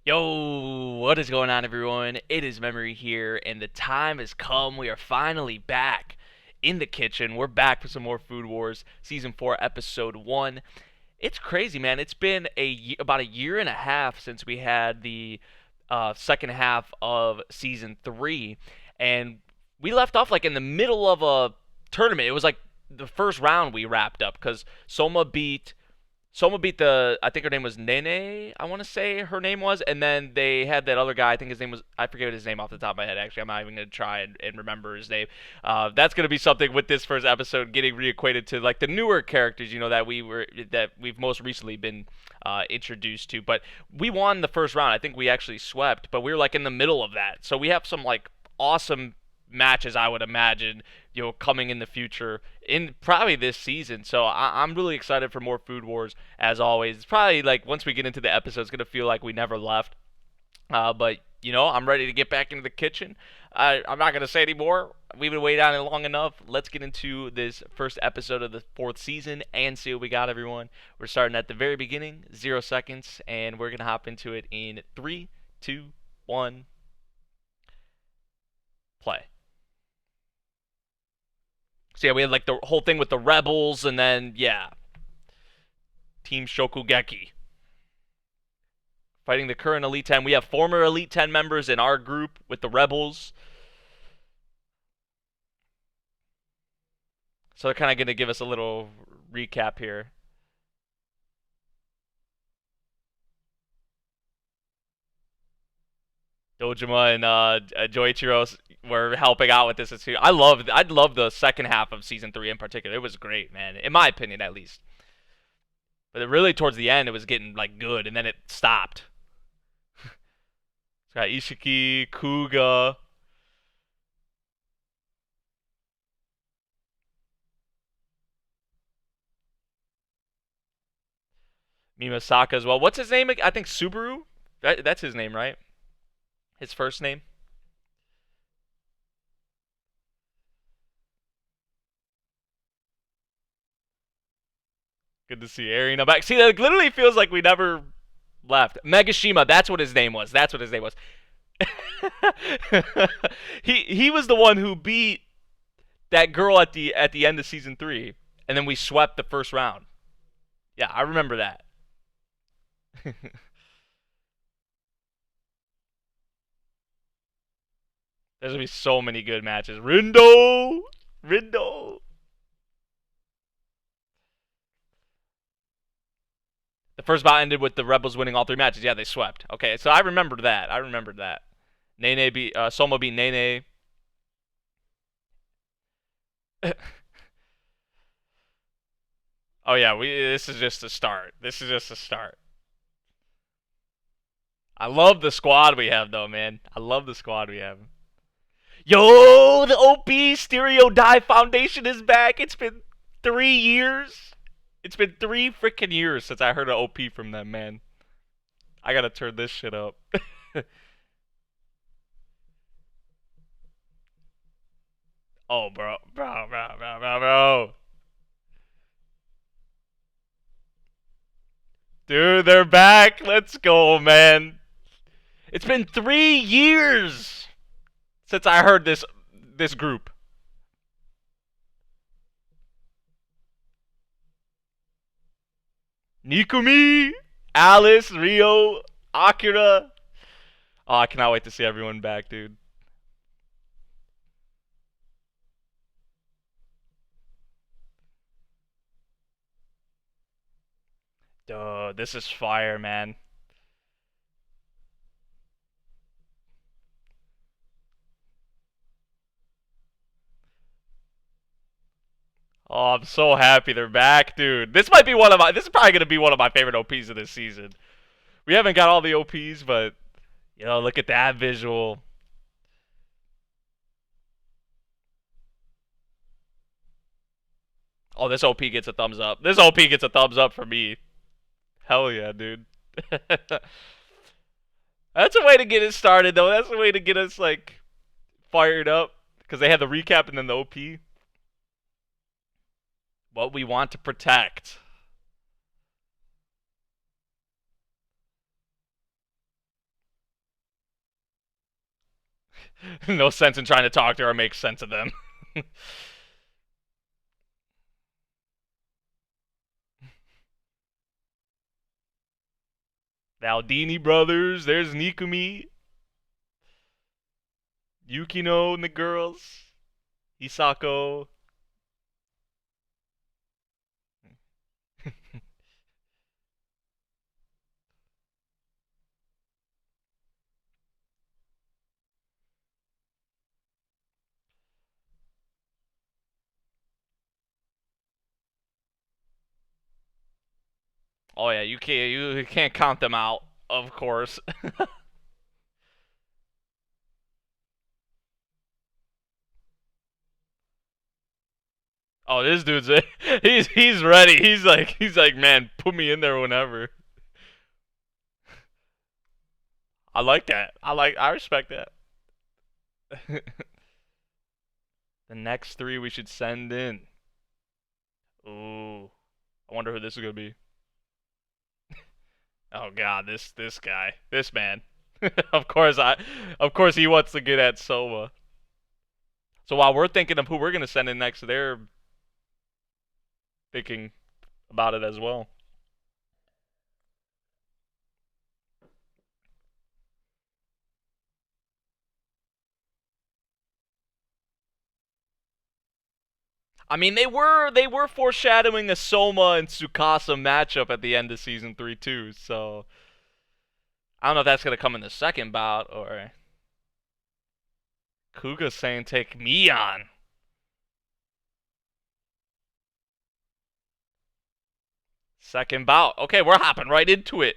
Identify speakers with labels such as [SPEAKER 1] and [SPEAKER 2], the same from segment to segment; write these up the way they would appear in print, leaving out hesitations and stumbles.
[SPEAKER 1] Yo, what is going on, everyone? It is Memory here, and the time has come. We are finally back in the kitchen. We're back for some more Food Wars Season 4, Episode 1. It's crazy, man. It's been about a year and a half since we had the second half of Season 3, and we left off like in the middle of a tournament. It was like the first round we wrapped up because Soma beat I think her name was Nene, I want to say her name was, and then they had that other guy, I think his name was, I forget his name off the top of my head, actually, I'm not even going to try and remember his name. That's going to be something with this first episode, getting reacquainted to, like, the newer characters, that we've most recently been introduced to, but we won the first round. I think we actually swept, but we were, like, in the middle of that, so we have some, like, awesome matches, I would imagine, coming in the future in probably this season. So I'm really excited for more Food Wars as always. It's probably like once we get into the episode, it's gonna feel like we never left. But I'm ready to get back into the kitchen. I'm not gonna say anymore. We've been waiting on it long enough. Let's get into this first episode of the fourth season and see what we got, everyone. We're starting at the very beginning, 0 seconds, and we're gonna hop into it in 3, 2, 1, play. So yeah, we had like the whole thing with the rebels, and then yeah, Team Shokugeki fighting the current Elite 10. We have former Elite 10 members in our group with the rebels. So they're kind of going to give us a little recap here. Dojima and Joichiro were helping out with this too. I'd love the second half of season 3 in particular. It was great, man, in my opinion at least. But it really towards the end, it was getting like good, and then it stopped. It's got Ishiki, Kuga. Mimasaka as well. What's his name? I think Subaru. That's his name, right? His first name. Good to see Arena back. See, that literally feels like we never left. Megashima, that's what his name was. That's what his name was. he was the one who beat that girl at the end of season 3, and then we swept the first round. Yeah, I remember that. There's gonna be so many good matches. Rindo. The first bout ended with the Rebels winning all 3 matches. Yeah, they swept. Okay, so I remembered that. Nene beat Soma beat Nene. Oh yeah, this is just a start. I love the squad we have though, man. I love the squad we have. Yo, the OP Stereo Die Foundation is back. It's been 3 years. It's been 3 freaking years since I heard an OP from them, man. I gotta turn this shit up. Oh, bro. Dude, they're back. Let's go, man. It's been 3 years since I heard this group. Nikumi, Alice, Rio, Akira. Oh, I cannot wait to see everyone back, dude. Duh, this is fire, man. Oh, I'm so happy they're back, dude. This is probably gonna be one of my favorite OPs of this season. We haven't got all the OPs, but look at that visual. Oh, this OP gets a thumbs up. This OP gets a thumbs up for me. Hell yeah, dude. That's a way to get it started, though. That's a way to get us like fired up because they had the recap and then the OP. What we want to protect. No sense in trying to talk to her or make sense of them. The Aldini brothers, there's Nikumi, Yukino and the girls, Hisako. Oh yeah, you can't count them out, of course. Oh, this dude's he's ready. He's like, man, put me in there whenever. I like that. I respect that. The next three we should send in. Ooh, I wonder who this is gonna be. Oh God, this guy, this man. Of course he wants to get at Soma. So while we're thinking of who we're gonna send in next, they're thinking about it as well. I mean, they were foreshadowing a Soma and Tsukasa matchup at the end of season 3 too. So I don't know if that's gonna come in the second bout or Kuga saying take me on. Second bout. Okay, we're hopping right into it.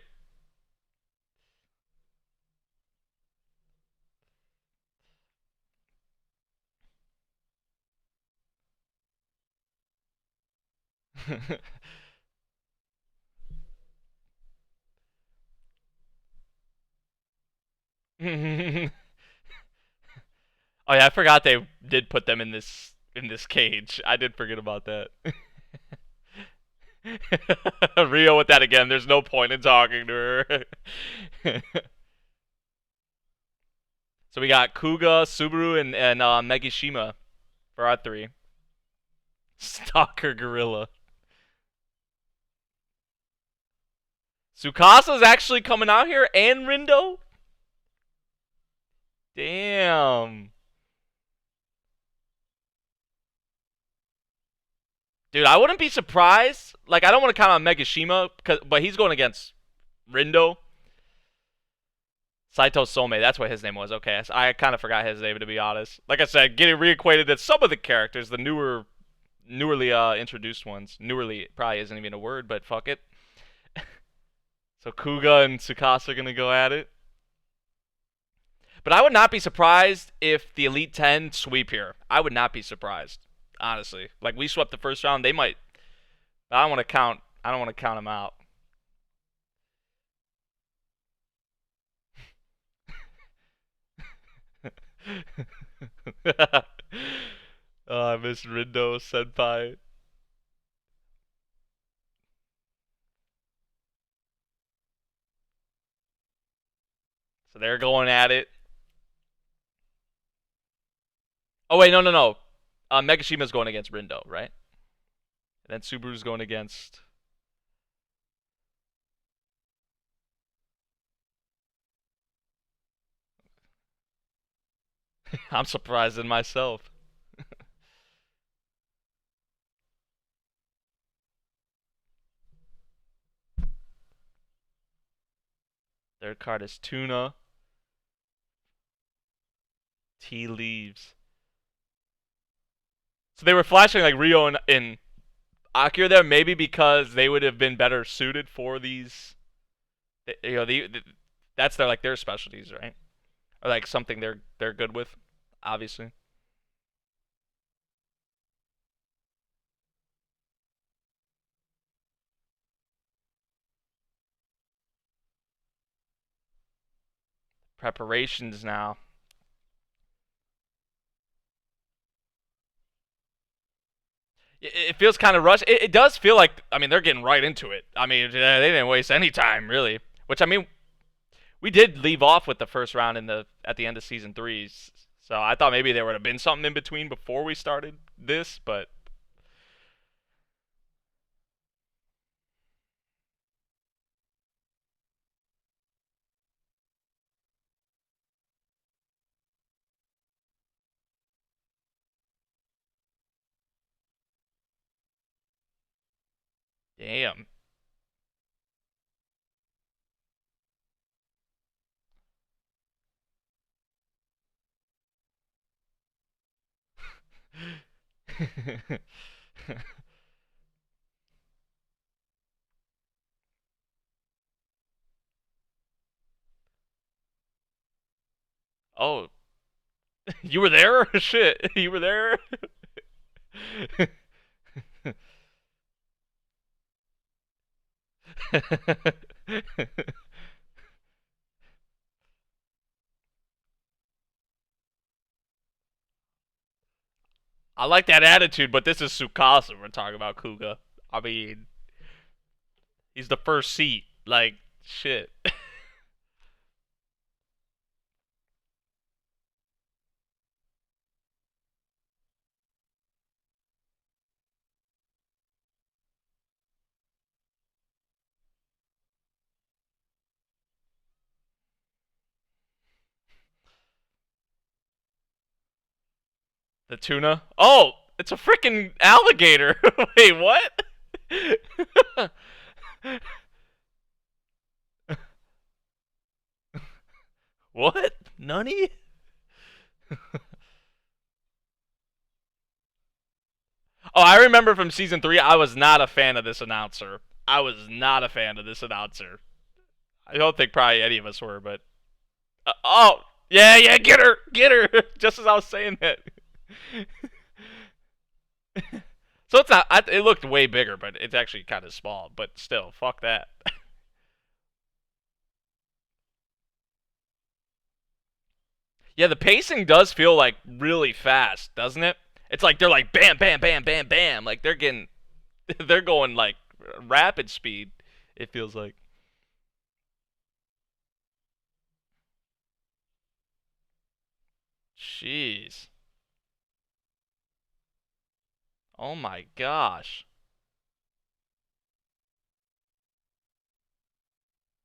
[SPEAKER 1] Oh yeah, I forgot they did put them in this cage. I did forget about that. Rio with that again. There's no point in talking to her. So we got Kuga, Subaru, and Megishima for our three. Stalker Gorilla. Tsukasa's actually coming out here and Rindo? Damn. Dude, I wouldn't be surprised. Like, I don't want to count on Megashima, but he's going against Rindo. Saito Some, that's what his name was. Okay, I kind of forgot his name, to be honest. Like I said, getting reacquainted with some of the characters, the newerly introduced ones. Newerly probably isn't even a word, but fuck it. So Kuga and Tsukasa are going to go at it. But I would not be surprised if the Elite 10 sweep here. I would not be surprised, honestly. Like, we swept the first round, they might. I don't want to count. I don't want to count them out. Oh, I miss Rindo Senpai. So they're going at it. Oh wait, no, no, no. Megashima's going against Rindo, right? And then Subaru's going against. I'm surprised in myself. Their card is Tuna. Tea leaves. So they were flashing like Rio and Akira there, maybe because they would have been better suited for these. You know, that's their specialties, right? Or like something they're good with, obviously. Preparations now. It feels kind of rushed. It does feel like, I mean, they're getting right into it. I mean, they didn't waste any time, really. Which, I mean, We did leave off with the first round in the at the end of season 3, so I thought maybe there would have been something in between before we started this, but damn. Oh, you were there? Shit, you were there? I like that attitude, but this is Sukasa we're talking about, Kuga. I mean, he's the first seat. Like, shit. The tuna? Oh, it's a freaking alligator. Wait, what? What? Nunny? Oh, I remember from season 3, I was not a fan of this announcer. I was not a fan of this announcer. I don't think probably any of us were, but. Oh! Yeah, yeah, get her! Get her! Just as I was saying that. So it's not. It looked way bigger, but it's actually kind of small. But still, fuck that. Yeah, the pacing does feel like really fast, doesn't it? It's like they're like bam, bam, bam, bam, bam. Like they're getting, they're going like rapid speed. It feels like. Jeez. Oh my gosh.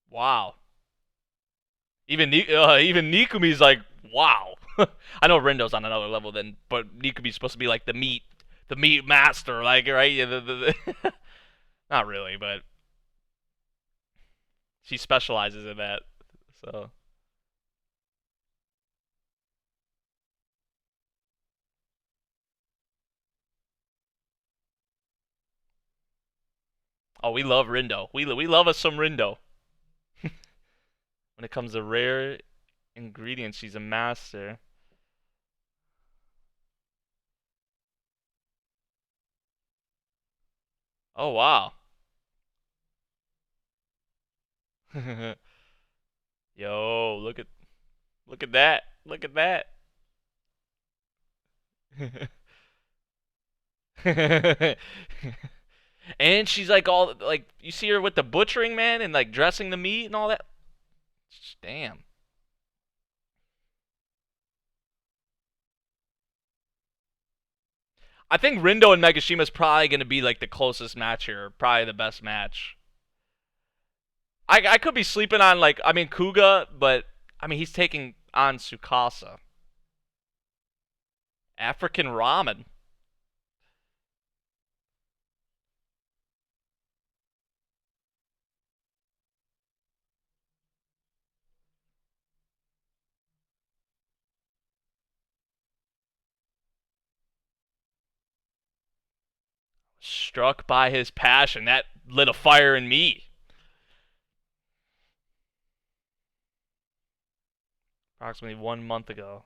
[SPEAKER 1] Wow. Even Nikumi's like, wow. I know Rendo's on another level then, but Nikumi's supposed to be like the meat master, like right? Yeah, not really, but she specializes in that. So, oh, we love Rindo. We love us some Rindo. When it comes to rare ingredients, she's a master. Oh wow. Yo, look at that. Look at that. And she's like all like you see her with the butchering man and like dressing the meat and all that. Damn. I think Rindo and Megashima is probably going to be like the closest match here, probably the best match. I could be sleeping on like I mean Kuga, but I mean he's taking on Tsukasa. African ramen. Struck by his passion. That lit a fire in me. Approximately 1 month ago.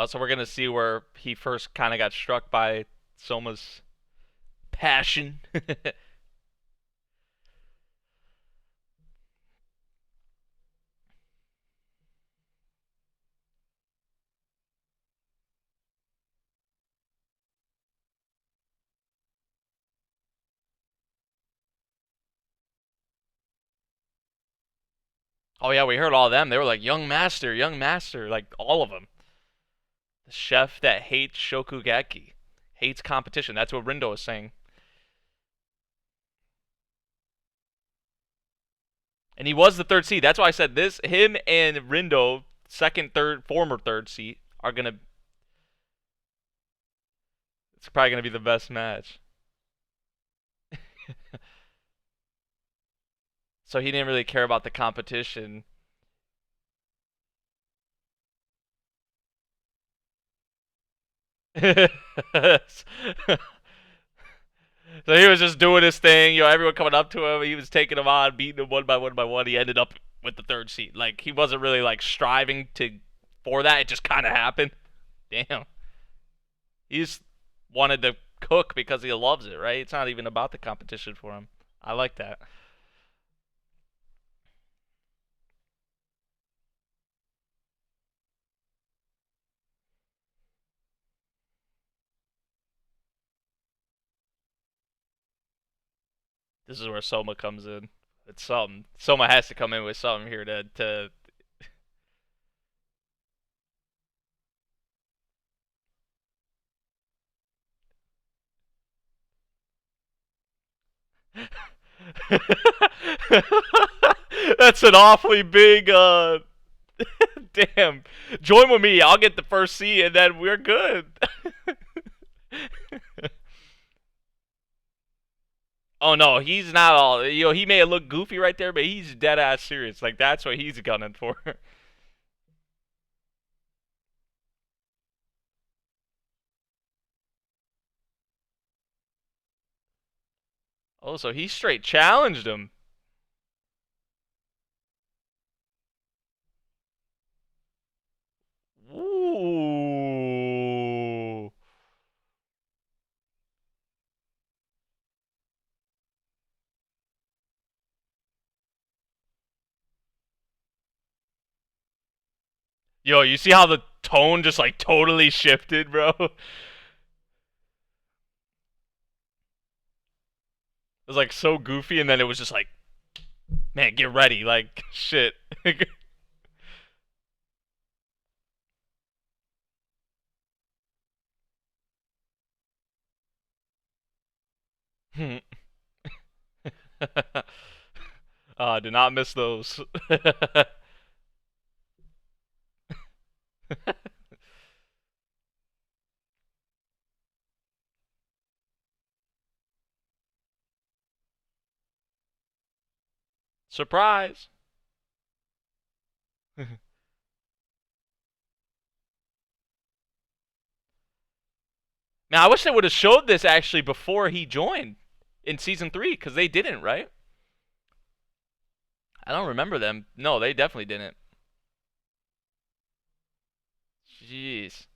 [SPEAKER 1] So we're gonna see where he first kind of got struck by Soma's passion. Oh yeah, we heard all of them. They were like young master, like all of them. The chef that hates shokugeki, hates competition. That's what Rindo was saying. And he was the third seed. That's why I said this. Him and Rindo, second, third, former third seed, are gonna. It's probably gonna be the best match. So he didn't really care about the competition. So he was just doing his thing, everyone coming up to him, he was taking them on, beating them one by one by one. He ended up with the third seed. Like he wasn't really like striving to for that. It just kind of happened. Damn. He just wanted to cook because he loves it, right? It's not even about the competition for him. I like that. This is where Soma comes in. It's something. Soma has to come in with something here to That's an awfully big damn. Join with me. I'll get the first seat and then we're good. Oh no, he's not all. He may look goofy right there, but he's dead ass serious. Like that's what he's gunning for. Oh, so he straight challenged him. Ooh. Yo, you see how the tone just like totally shifted, bro? It was like so goofy, and then it was just like, man, get ready, like shit. Do not miss those. Surprise. Now I wish they would have showed this actually before he joined in season 3, because they didn't, right? I don't remember them. No, they definitely didn't. Jeez.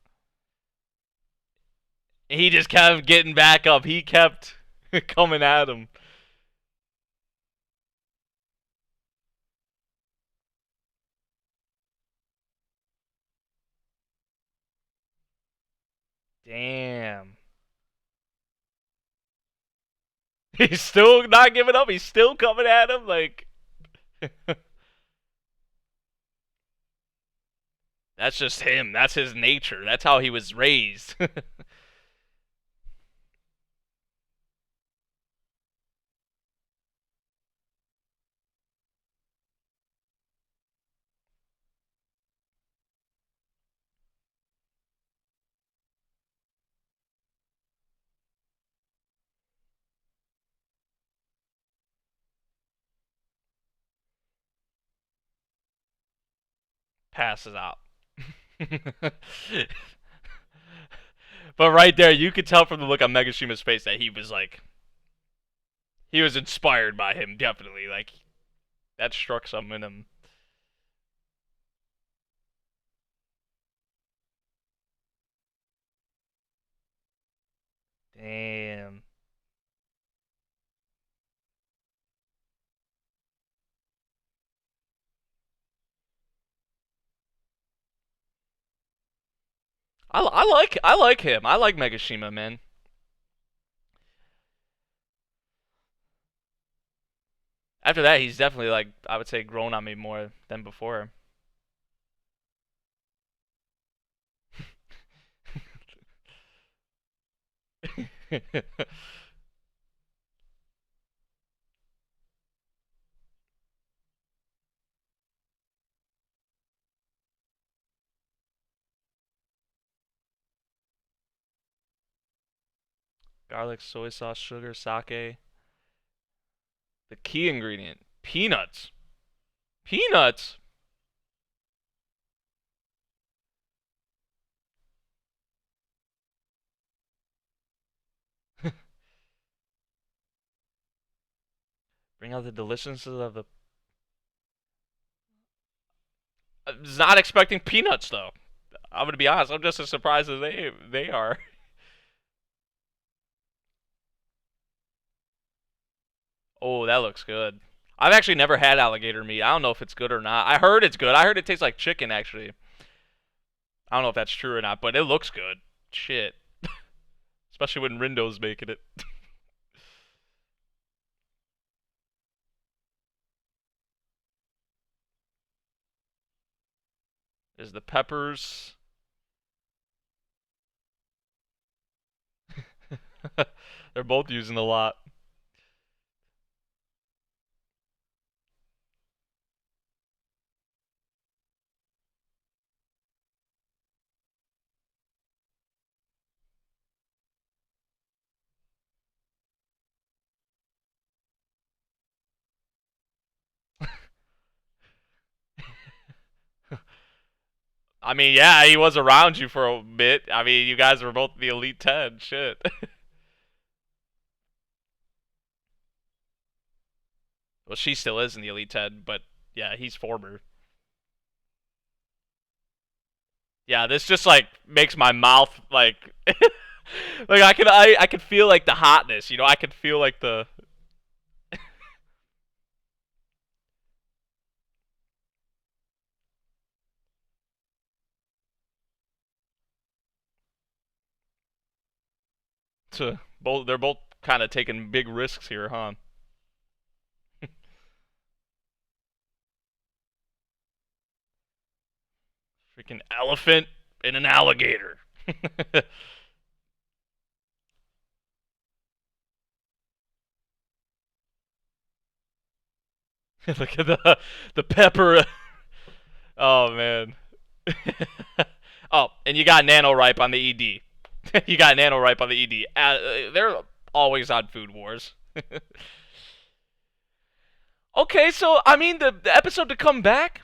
[SPEAKER 1] He just kept getting back up. He kept coming at him. Damn. He's still not giving up. He's still coming at him. Like, that's just him. That's his nature. That's how he was raised. Passes out. But right there, you could tell from the look on Megashima's face that he was like, he was inspired by him, definitely. Like, that struck something in him. Damn. I like him. I like Megashima, man. After that, he's definitely like I would say grown on me more than before. Garlic, soy sauce, sugar, sake. The key ingredient: peanuts. Peanuts. Bring out the deliciousness of the. I was not expecting peanuts though. I'm gonna be honest. I'm just as surprised as they are. Oh, that looks good. I've actually never had alligator meat. I don't know if it's good or not. I heard it's good. I heard it tastes like chicken actually. I don't know if that's true or not, but it looks good. Shit. Especially when Rindo's making it. There's the peppers. They're both using a lot. I mean, yeah, he was around you for a bit. I mean, you guys were both the Elite 10. Shit. Well, she still is in the Elite 10, but yeah, he's former. Yeah, this just like makes my mouth like like I can feel like the hotness, you know? I can feel like the to both they're both kind of taking big risks here, huh? Freaking elephant and an alligator. Look at the pepper. Oh man. Oh, and you got nano ripe on the ED. You got nano ripe on the ED. They're always on Food Wars. Okay, so I mean the episode to come back,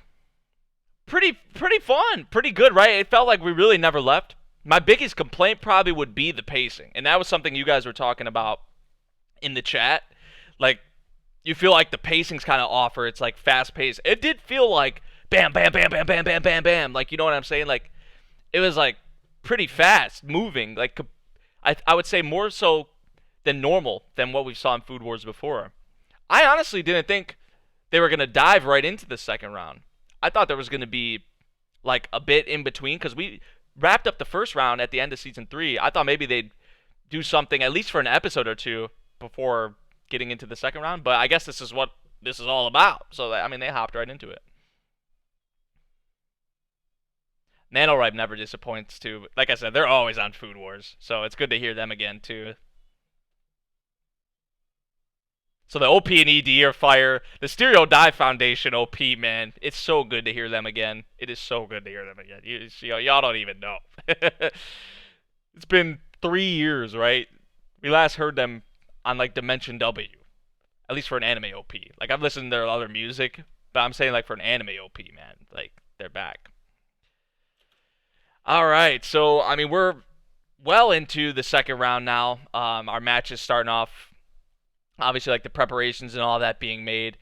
[SPEAKER 1] pretty fun, pretty good, right? It felt like we really never left. My biggest complaint probably would be the pacing, and that was something you guys were talking about in the chat. Like you feel like the pacing's kind of off, or it's like fast paced. It did feel like bam, bam, bam, bam, bam, bam, bam, bam. Like you know what I'm saying? Like it was like pretty fast moving. Like I would say more so than normal than what we saw in Food Wars before. I honestly didn't think they were gonna dive right into the second round. I thought there was gonna be like a bit in between because we wrapped up the first round at the end of season 3. I thought maybe they'd do something at least for an episode or two before getting into the second round. But I guess this is what this is all about. So I mean, they hopped right into it. NanoRipe never disappoints too. Like I said, they're always on Food Wars, so it's good to hear them again too. So the OP and ED are fire. The Stereo Dive Foundation OP, man, it's so good to hear them again. It is so good to hear them again. Y'all don't even know. It's been 3 years, right? We last heard them on like Dimension W, at least for an anime OP. Like I've listened to their other music, but I'm saying like for an anime OP, man, like they're back. All right, so I mean we're well into the second round now. Our match is starting off. Obviously, like the preparations and all that being made.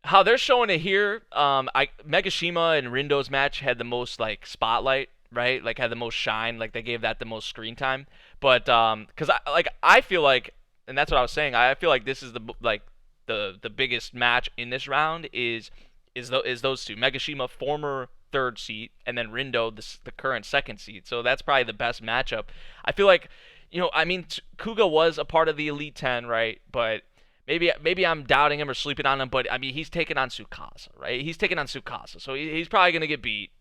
[SPEAKER 1] How they're showing it here, I Megashima and Rindo's match had the most like spotlight, right? Like had the most shine. Like they gave that the most screen time. But because I feel like, and that's what I was saying. I feel like this is the biggest match in this round is those two, Megashima, former third seed, and then Rindo, the current second seed. So that's probably the best matchup. I feel like, I mean, Kuga was a part of the Elite Ten, right? But maybe I'm doubting him or sleeping on him. But I mean, he's taking on Tsukasa, right? He's taking on Tsukasa, so he's probably gonna get beat.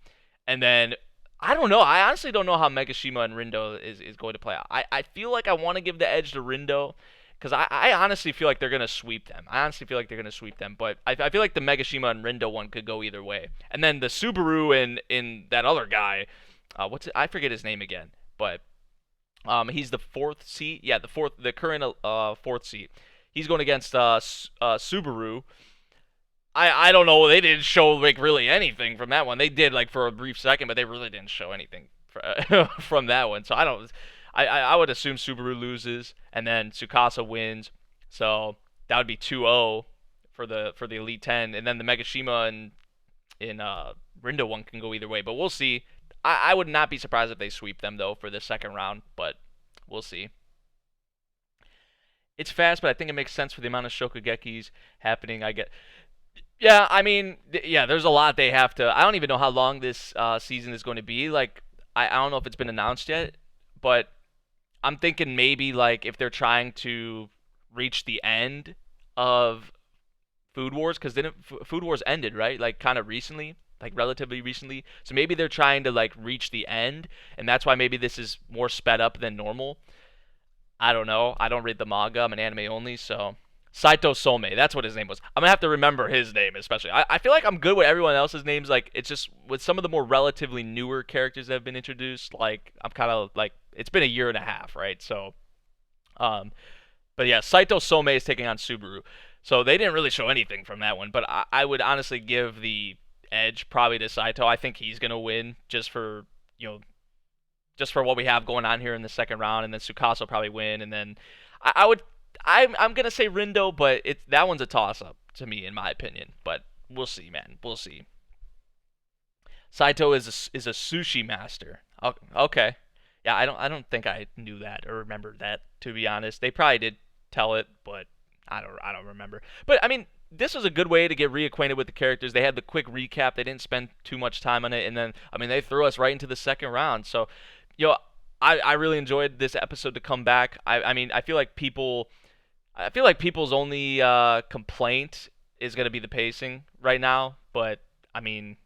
[SPEAKER 1] And then I don't know. I honestly don't know how Megashima and Rindo is going to play out. I feel like I want to give the edge to Rindo because I honestly feel like they're going to sweep them. I honestly feel like they're going to sweep them. But I feel like the Megashima and Rindo one could go either way. And then the Subaru and in that other guy, I forget his name again. But he's the fourth seat. Yeah, the current fourth seat. He's going against Subaru. I don't know. They didn't show like really anything from that one. They did like for a brief second, but they really didn't show anything from that one. So I don't. I would assume Subaru loses and then Tsukasa wins. So that would be 2-0 for the Elite Ten, and then the Megashima and in Rindo one can go either way. But we'll see. I would not be surprised if they sweep them though for the second round, but we'll see. It's fast, but I think it makes sense for the amount of Shokugekis happening. I get. Yeah, I mean, yeah, there's a lot they have to. I don't even know how long this season is going to be. Like, I don't know if it's been announced yet, but I'm thinking maybe like if they're trying to reach the end of Food Wars, because then Food Wars ended, right? Like kind of recently, like relatively recently. So maybe they're trying to like reach the end, and that's why maybe this is more sped up than normal. I don't know. I don't read the manga. I'm an anime only, so Saito Some. That's what his name was. I'm gonna have to remember his name, especially. I feel like I'm good with everyone else's names. Like it's just with some of the more relatively newer characters that have been introduced. Like I'm kind of like it's been a year and a half, right? So, um, but yeah, Saito Some is taking on Subaru. So they didn't really show anything from that one. But I would honestly give the edge probably to Saito. I think he's gonna win you know just for what we have going on here in the second round, and then Tsukasa will probably win, and then I would I'm gonna say Rindo, but that one's a toss up to me in my opinion. But we'll see, man. We'll see. Saito is a sushi master. Okay. Yeah, I don't think I knew that or remembered that, to be honest. They probably did tell it, but I don't remember. But I mean, this was a good way to get reacquainted with the characters. They had the quick recap. They didn't spend too much time on it, and then I mean they threw us right into the second round. So, you know, I really enjoyed this episode to come back. I mean I feel like people's only complaint is going to be the pacing right now, but I mean,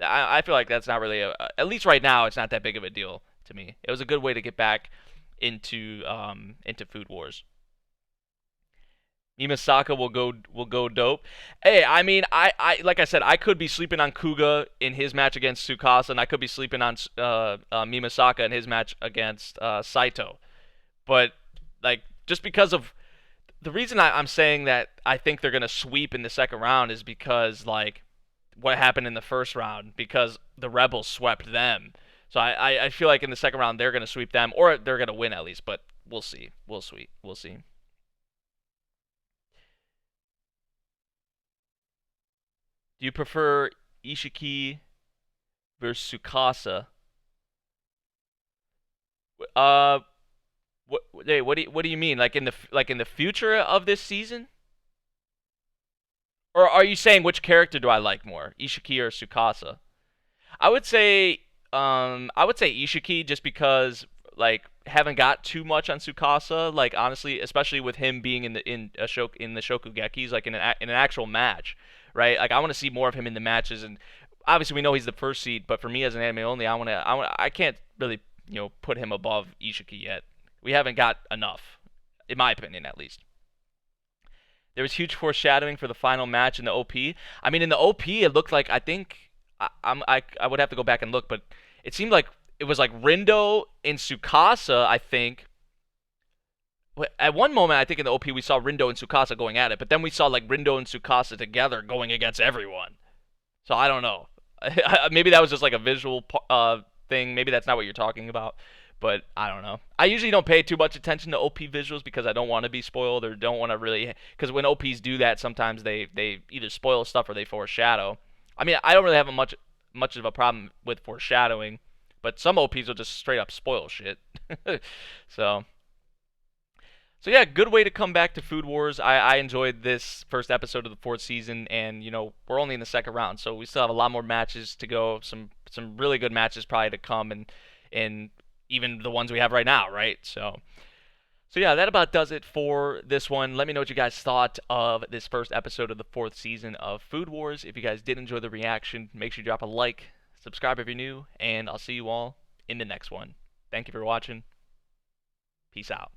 [SPEAKER 1] I feel like that's not really at least right now, it's not that big of a deal to me. It was a good way to get back into Food Wars. Imasaka will go dope. Hey, I mean, I like I said, I could be sleeping on Kuga in his match against Tsukasa, and I could be sleeping on Mimasaka in his match against Saito. But like, just because of the reason I'm saying that I think they're gonna sweep in the second round is because like what happened in the first round, because the Rebels swept them. So I feel like in the second round they're gonna sweep them, or they're gonna win at least. But we'll see. We'll see. Do you prefer Ishiki versus Tsukasa? Uh, what do you mean? Like in the future of this season? Or are you saying which character do I like more, Ishiki or Tsukasa? I would say Ishiki just because like haven't got too much on Tsukasa. Like honestly, especially with him being in the Shokugekis, like in an actual match, right? Like I want to see more of him in the matches, and obviously we know he's the first seed. But for me as an anime only, I can't really put him above Ishiki yet. We haven't got enough, in my opinion at least. There was huge foreshadowing for the final match in the OP. I mean, in the OP, it looked like I would have to go back and look, but it seemed like it was like Rindo and Tsukasa. I think at one moment, I think in the OP we saw Rindo and Tsukasa going at it, but then we saw like Rindo and Tsukasa together going against everyone. So I don't know. Maybe that was just like a visual thing. Maybe that's not what you're talking about. But I don't know. I usually don't pay too much attention to OP visuals because I don't want to be spoiled or don't want to really. Because when OPs do that, sometimes they either spoil stuff or they foreshadow. I mean, I don't really have much of a problem with foreshadowing, But some OPs will just straight up spoil shit. so so yeah, good way to come back to Food Wars. I enjoyed this first episode of the fourth season, and we're only in the second round, so we still have a lot more matches to go. Some really good matches probably to come, and even the ones we have right now, right? So yeah, that about does it for this one. Let me know what you guys thought of this first episode of the fourth season of Food Wars. If you guys did enjoy the reaction, make sure you drop a like, subscribe if you're new, and I'll see you all in the next one. Thank you for watching. Peace out.